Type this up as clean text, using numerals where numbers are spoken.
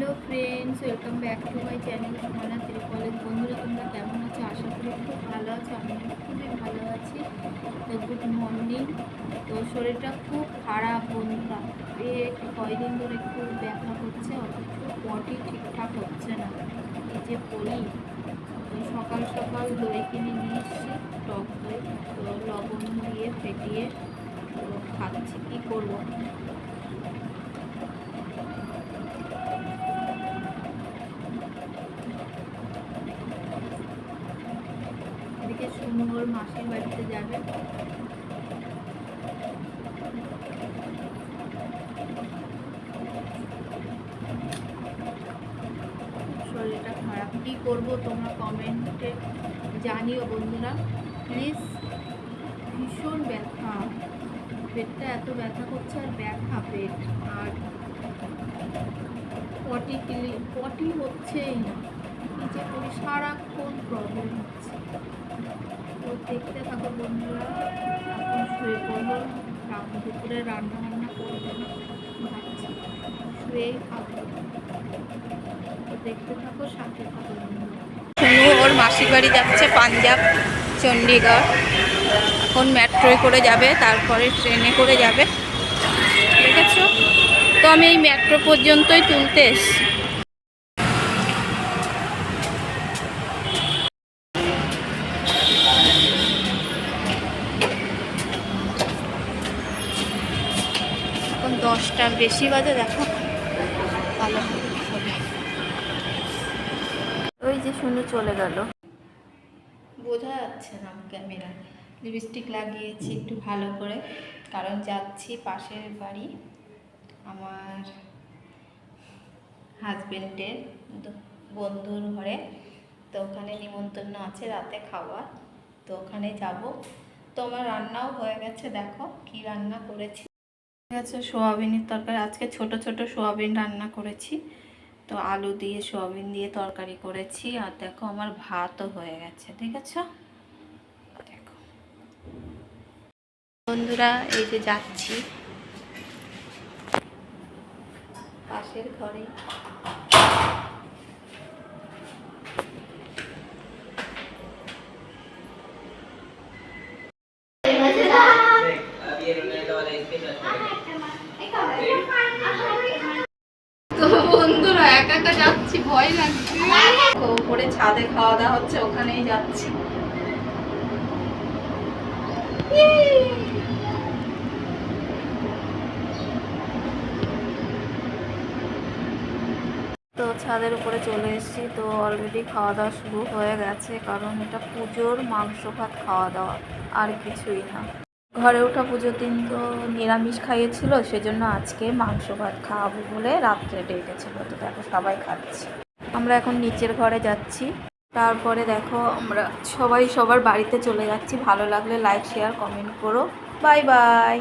Hello friends, welcome back to my channel Sumana ত্রিপলের। বন্ধুরা, তোমরা কেমন আছো? আশা করি খুব ভালো আছো। আমি খুবই ভালো আছি। তো গুড মর্নিং। তো শরীরটা খুব খারাপ বন্ধুরা, কয়দিন ধরে খুব ব্যথা করছে, অথচ পটি ঠিকঠাক হচ্ছে না। এই যে বলি, তো সকাল সকাল দই কিনে নিয়ে এসেছি, টক দই। তো লবণ দিয়ে ফেটিয়ে তো খাচ্ছি, কী করবো। এদিকে শুনু ওর মাসির বাড়িতে যাবে। শরীরটা খারাপ, কী করবো তোমরা কমেন্টে জানিও বন্ধুরা প্লিজ। ভীষণ ব্যথা, পেটটা এত ব্যথা করছে, আর ব্যথা পেট, আর পটি হচ্ছেই না। কী যে করি, সারাক্ষণ প্রবলেম হচ্ছে। তো দেখতে থাকো বন্ধুরা। এখন শুয়ে পড়বো, দুপুরে রান্না বান্না করবো না ভাবছি, শুয়েই খাবো। তো দেখতে থাকো, সাথে থাকো বন্ধুরা। শুনু ওর মাসির বাড়ি যাচ্ছে, পাঞ্জাব, চণ্ডীগড়। এখন মেট্রোয় করে যাবে, তারপরে ট্রেনে করে যাবে, ঠিক আছে? তো আমি এই মেট্রো পর্যন্তই তুলতে এসছি। এখন 10টার বেশি বাজে, দেখো ভালো হবে। ওই যে শুনু চলে গেল, বোঝা যাচ্ছে না ক্যামেরা। লিপস্টিক লাগিয়েছি একটু ভালো করে, কারণ যাচ্ছি পাশের বাড়ি আমার হাজবেন্ডের বন্ধুর ঘরে। তো ওখানে নিমন্ত্রণ আছে, রাতে খাওয়া, তো ওখানে যাব। তো আমার রান্নাও হয়ে গেছে, দেখো কি রান্না করেছি। ঠিক আছে, সোয়াবিনের তরকারি। আজকে ছোট ছোট সোয়াবিন রান্না করেছি, তো আলু দিয়ে সোয়াবিন দিয়ে তরকারি করেছি। আর দেখো আমার ভাতও হয়ে গেছে, ঠিক আছে? দেখো বন্ধুরা, এই যে যাচ্ছি পাশের ঘরে। তো বন্ধুরা, একা একা যাচ্ছি, ভয় লাগছে। তো উপরে ছাদে খাওয়া দাওয়া হচ্ছে, ওখানেই যাচ্ছি। তো ছাদের উপরে চলে এসেছি। তো অলরেডি খাওয়া দাওয়া শুরু হয়ে গেছে, কারণ এটা পুজোর মাংস ভাত খাওয়া দাওয়া, আর কিছুই না। ঘরে ওঠা পুজোর দিন তো নিরামিষ খাইয়েছিল, সেজন্য আজকে মাংস ভাত খাওয়াবো বলে রাত্রে ডেকেছিল। তো দেখো সবাই খাচ্ছে। আমরা এখন নিচের ঘরে যাচ্ছি, তারপরে দেখো আমরা সবাই সবার বাড়িতে চলে যাচ্ছি। ভালো লাগলে লাইক, শেয়ার, কমেন্ট করো। Bye bye.